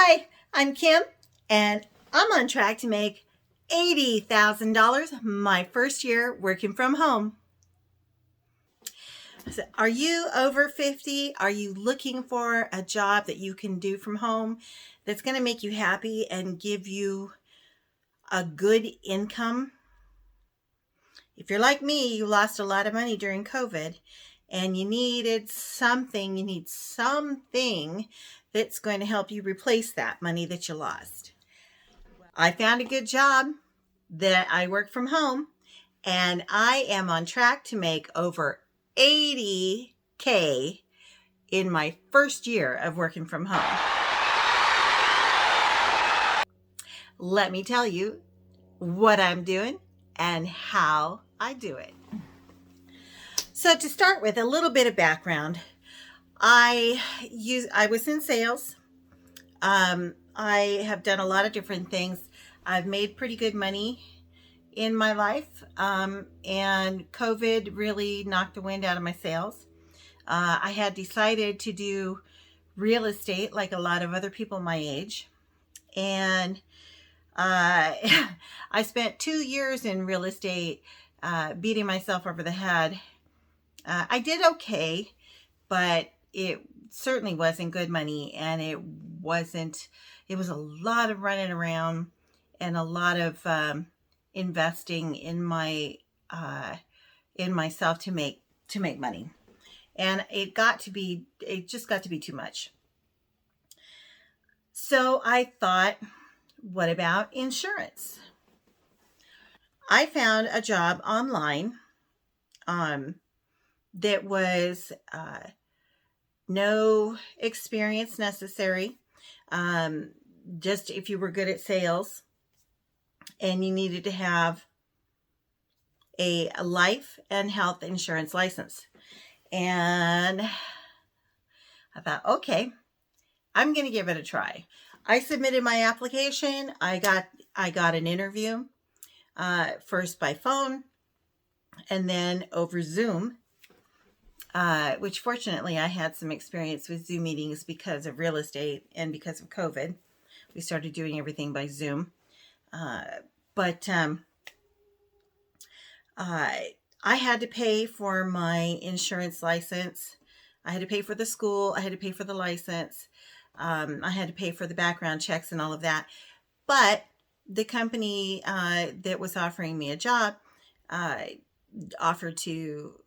Hi, I'm Kim, and I'm on track to make $80,000 my first year working from home. So are you over 50? Are you looking for a job that you can do from home that's going to make you happy and give you a good income? If you're like me, you lost a lot of money during COVID and you need something that's going to help you replace that money that you lost. I found a good job that I work from home, and I am on track to make over 80K in my first year of working from home. Let me tell you what I'm doing and how I do it. So to start with, a little bit of background. I was in sales. I have done a lot of different things. I've made pretty good money in my life, and COVID really knocked the wind out of my sales. I had decided to do real estate like a lot of other people my age, and I spent 2 years in real estate, beating myself over the head. I did okay, but it certainly wasn't good money, and it was a lot of running around and a lot of investing in myself to make money, and it just got to be too much. So I thought, what about insurance? I found a job online that was no experience necessary, just if you were good at sales, and you needed to have a life and health insurance license. And I thought, okay, I'm going to give it a try. I submitted my application. I got an interview, first by phone and then over Zoom, which fortunately I had some experience with Zoom meetings because of real estate and because of COVID. We started doing everything by Zoom. But I had to pay for my insurance license. I had to pay for the school. I had to pay for the license. I had to pay for the background checks and all of that. But the company that was offering me a job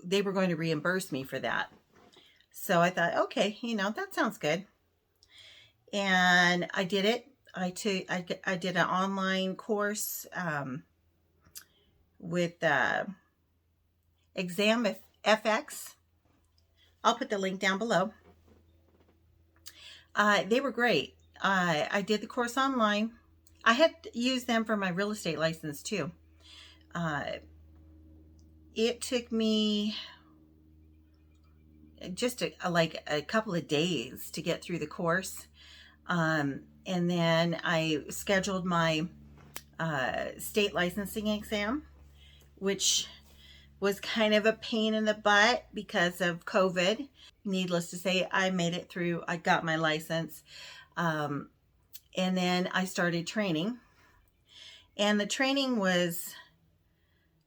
they were going to reimburse me for that. So I thought, okay, that sounds good. And I did it. I did an online course with ExamFX. I'll put the link down below. They were great. I did the course online. I had used them for my real estate license too. It took me just a couple of days to get through the course. And then I scheduled my state licensing exam, which was kind of a pain in the butt because of COVID. Needless to say, I made it through. I got my license. And then I started training. And the training was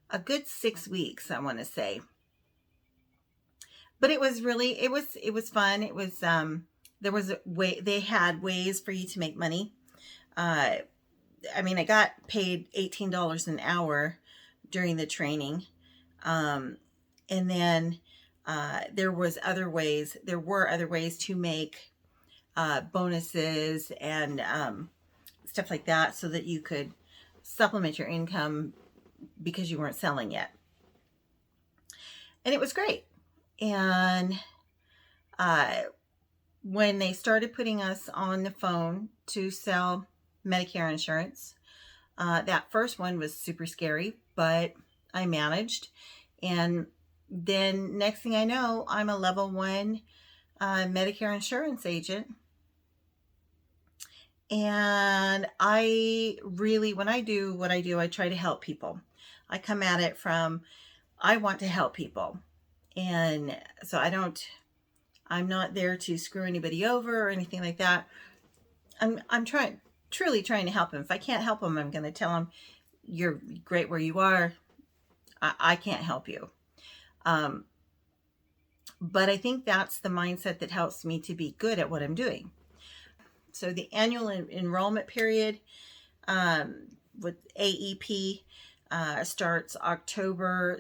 a good 6 weeks, I want to say. But it was fun. It was, there was a way, they had ways for you to make money. I got paid $18 an hour during the training. And then there were other ways to make bonuses and stuff like that so that you could supplement your income because you weren't selling yet. And it was great. And when they started putting us on the phone to sell Medicare insurance, that first one was super scary, but I managed. And then next thing I know, I'm a level 1 Medicare insurance agent. And when I do what I do, I try to help people. I come at it from, I want to help people. And so I'm not there to screw anybody over or anything like that. I'm truly trying to help him. If I can't help him, I'm going to tell him, you're great where you are. I can't help you. But I think that's the mindset that helps me to be good at what I'm doing. So the annual enrollment period with AEP starts October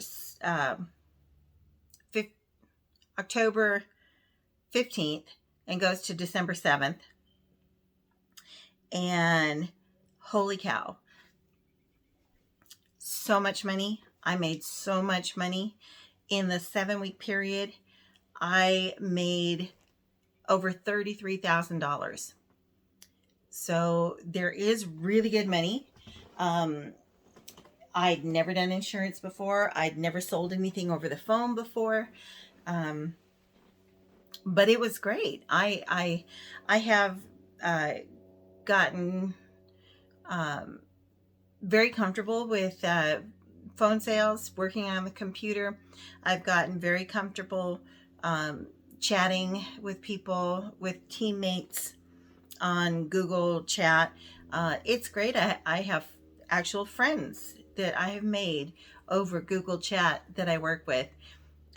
15th and goes to December 7th. And holy cow, so much money. I made so much money. In the 7-week period, I made over $33,000. So there is really good money. I'd never done insurance before. I'd never sold anything over the phone before. But it was great. I have gotten very comfortable with phone sales, working on the computer. I've gotten very comfortable chatting with people, with teammates on Google Chat. It's great. I have actual friends that I have made over Google Chat that I work with.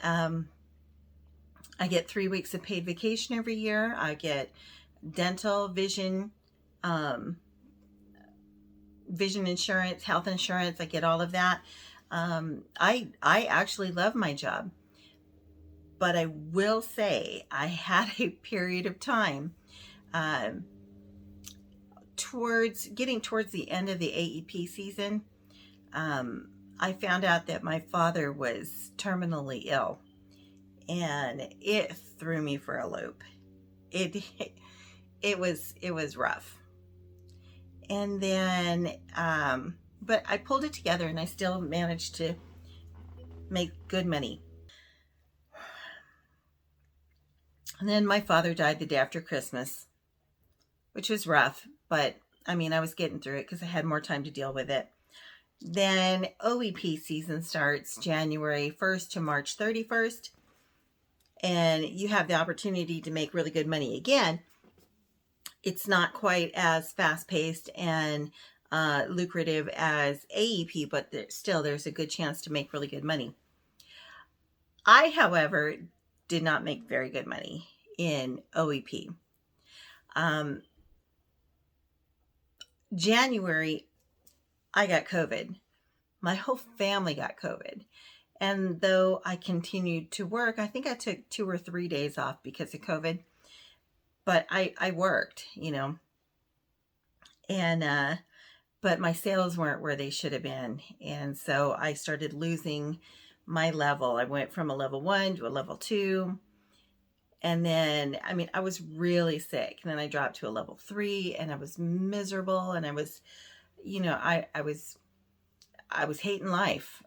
I get 3 weeks of paid vacation every year. I get dental, vision, vision insurance, health insurance. I get all of that. I actually love my job, but I will say I had a period of time towards the end of the AEP season. I found out that my father was terminally ill, and it threw me for a loop. It was rough. And then, but I pulled it together and I still managed to make good money. And then my father died the day after Christmas, which was rough, but I mean, I was getting through it because I had more time to deal with it. Then OEP season starts January 1st to March 31st. And you have the opportunity to make really good money again. It's not quite as fast-paced and lucrative as AEP, but there's a good chance to make really good money. I, however, did not make very good money in OEP. January, I got COVID. My whole family got COVID. And though I continued to work, I think I took 2 or 3 days off because of COVID. But I worked, and but my sales weren't where they should have been. And so I started losing my level. I went from a level 1 to a level 2. And then, I mean, I was really sick. And then I dropped to a level 3 and I was miserable. And I was, I was hating life,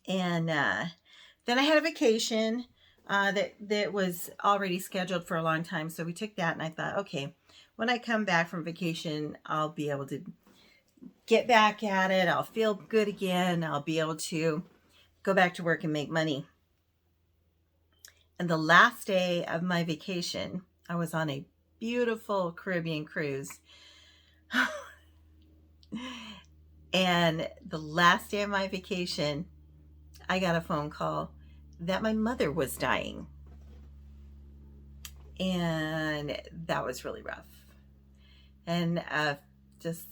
And then I had a vacation that was already scheduled for a long time. So we took that and I thought, okay, when I come back from vacation, I'll be able to get back at it. I'll feel good again. I'll be able to go back to work and make money. And the last day of my vacation, I was on a beautiful Caribbean cruise. And the last day of my vacation, I got a phone call that my mother was dying. And that was really rough. And just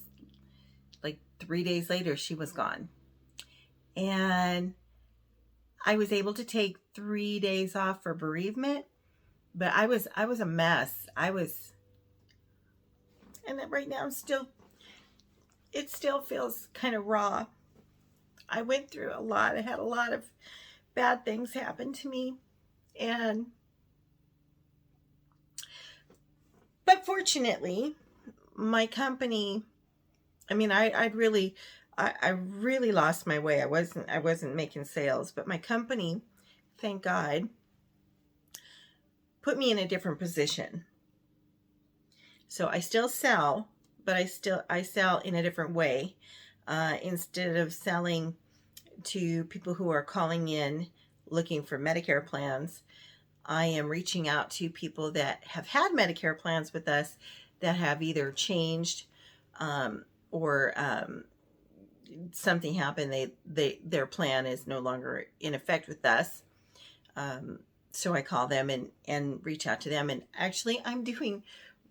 like 3 days later, she was gone. And I was able to take 3 days off for bereavement, but I was a mess. And right now it still feels kind of raw. I went through a lot. I had a lot of bad things happen to me. But fortunately, my company, I mean, I really lost my way. I wasn't making sales, but my company, thank God, put me in a different position. So I still sell, but I sell in a different way. Instead of selling to people who are calling in looking for Medicare plans, I am reaching out to people that have had Medicare plans with us that have either changed or something happened. Their plan is no longer in effect with us. So I call them and reach out to them. And actually, I'm doing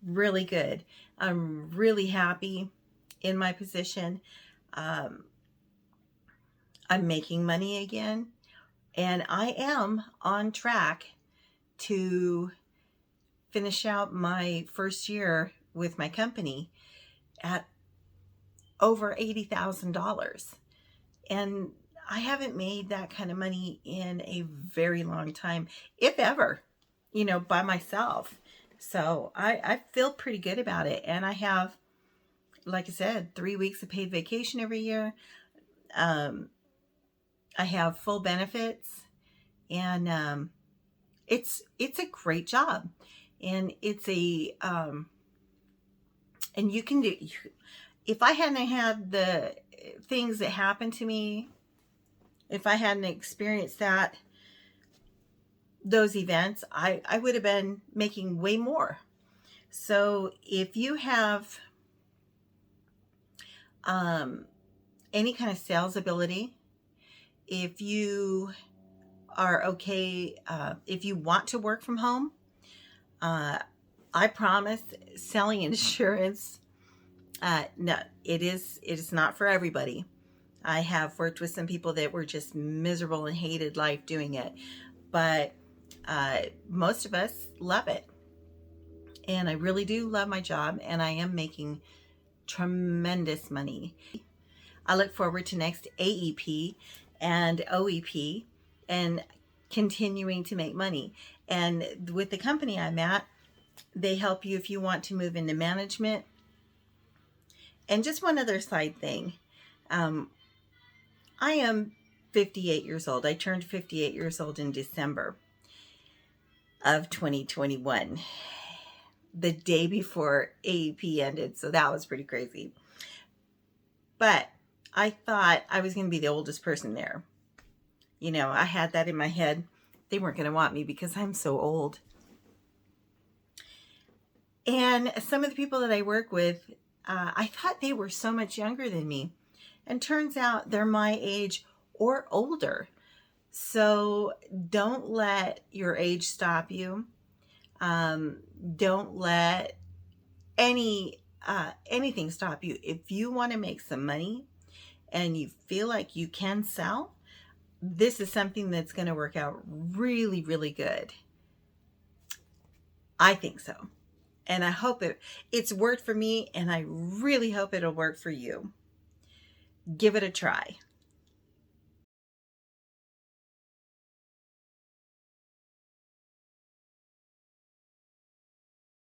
really good. I'm really happy in my position. I'm making money again. And I am on track to finish out my first year with my company at over $80,000. And I haven't made that kind of money in a very long time, if ever, by myself. So I feel pretty good about it. And I have, like I said, 3 weeks of paid vacation every year. I have full benefits, and it's a great job, and it's a and you can do. If I hadn't had the things that happened to me, if I hadn't experienced those events, I would have been making way more. So if you have any kind of sales ability, if you are okay, if you want to work from home, I promise selling insurance, no, it is not for everybody. I have worked with some people that were just miserable and hated life doing it, but most of us love it. And I really do love my job, and I am making tremendous money. I look forward to next AEP and OEP and continuing to make money. And with the company I'm at, they help you if you want to move into management. And just one other side thing. I am 58 years old. I turned 58 years old in December of 2021, the day before AEP ended. So that was pretty crazy. But I thought I was going to be the oldest person there. I had that in my head. They weren't going to want me because I'm so old. And some of the people that I work with, I thought they were so much younger than me. And turns out they're my age or older. So don't let your age stop you. Don't let anything stop you. If you want to make some money and you feel like you can sell, this is something that's going to work out really, really good. I think so. And I hope it's worked for me, and I really hope it'll work for you. Give it a try.